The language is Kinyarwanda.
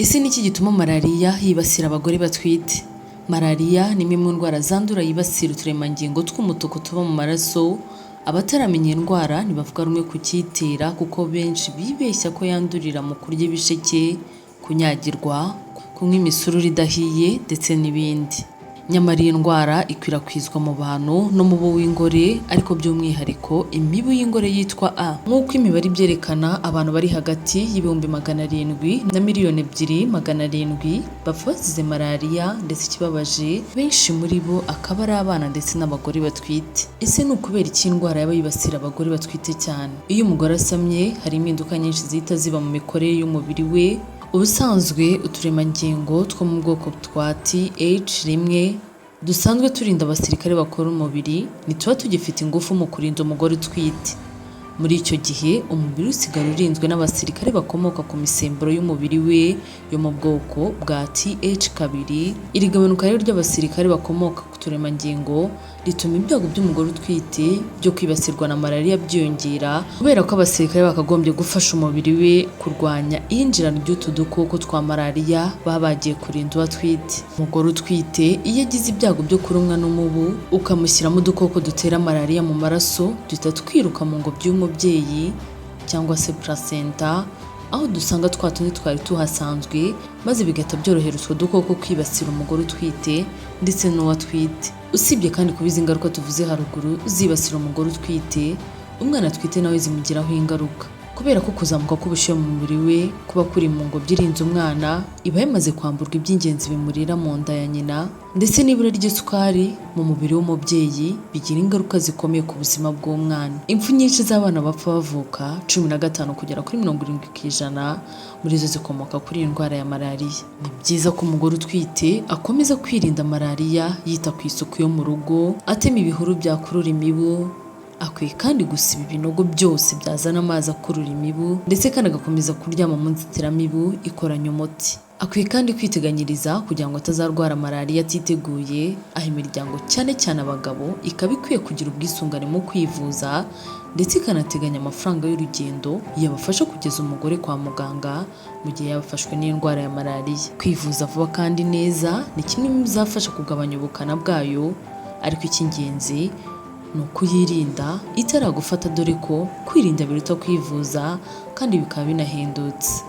Ese ni iki gituma malariya yibasira abagore batwite? Malariya ni imwe mu ndwara zandura yibasira uturemangingo tw'umutuku tuba mu maraso. Abataramenya indwara ntibavuga rumwe ku kiyitera kuko benshi bibeshya ko yandurira mu kurya ibisheke, kunyagirwa, kunywa imisururu idahiye ndetse n'ibindi. Nyamara iyi ndwara ikwirakwizwa mu bantu no mu bo w'ingore, ariko by'umwihariko imibu y'ingore yitwa A. Nk'uko imibare ibyerekana, abantu bari hagati y'ibihumbi 700 na miliyoni 200,700 bapfa bazize malariya, ndetse ikibabaje benshi muri bo akaba ari abana ndetse n'abagore batwite. Ese ni ukubera iki indwara yaba yibasira abagore batwite cyane? Iyo umugore asamye hari impinduka nyinshi zihita ziba mu mikorere y'umubiri we. Ubusanzwe uturemangingo two mu bwoko twa TH1 dusanzwe turinda abasirikare bakora umubiri ntituba tugifite ingufu mu kurinda umugore utwite. Muri icyo gihe umubiri usigara urinzwe n'abasirikare bakomoka ku misemburo y'umubiri we yo mu bwoko bwa TH2. Iri gabanuka rero ry'abasirikare bakomoka ku turemangingo rituma ibyago by'umugore utwite byo kwibasirwa na malariya byiyongera, kubera ko abasirikare bakagombye gufasha umubiri we kurwanya iyinjirana ry'utu dukoko twa malariya baba bagiye kurinda uwo atwite. Umugore utwite iyo agize ibyago byo kurumwa n'umubu ukamushyiramo udukoko dutera malariya mu maraso, duhita twiruka mu ngobyi y'umubyeyi cyangwa se placenta, aho dusanga twa tundi twari tuhasanzwe, maze bigahita byorohera utwo dukoko kwibasira umugore utwite ndetse n'uwo atwite. Usibye kandi kuba izi ngaruka tuvuze haruguru zibasira umugore utwite, umwana atwite nawe zimugiraho ingaruka, kubera ko kuzamuka k'ubushyuhe mu mubiri we kuba kuri mu ngobyi irinze umwana iba yamaze kwamburwa iby'ingenzi bimurira mu nda ya nyina, ndetse n'ibura ry'isukari mu mubiri w'umubyeyi bigira ingaruka zikomeye ku buzima bw'umwana. Impfu nyinshi z'abana bapfa bavuka 15 kugera kuri 70% muri zo zikomoka kuri iyi ndwara ya malariya. Ni byiza ko umugore utwite akomeza kwirinda malariya, yita ku isuku yo mu rugo, atema ibihuru byakurura imibu, akwiye kandi gusiba ibinogo byose byazana amazi akurura imibu, ndetse kandi agakomeza kuryama mu nzitiramibu ikoranye umuti. Akwiye kandi kwiteganyiriza kugira ngo atazarwara malariya atiteguye, aho imiryango cyane cyane abagabo ikaba ikwiye kugira ubwisungane mu kwivuza, ndetse ikanateganya amafaranga y'urugendo yabafasha kugeza umugore kwa muganga mu gihe yabafashwe n'indwara ya malariya. Kwivuza vuba kandi neza ni kimwe mu bizafasha kugabanya ubukana bwayo, ariko icy'ingenzi ni ukuyirinda itaragufata, dore ko kwirinda biruta kwivuza kandi bikaba binahendutse.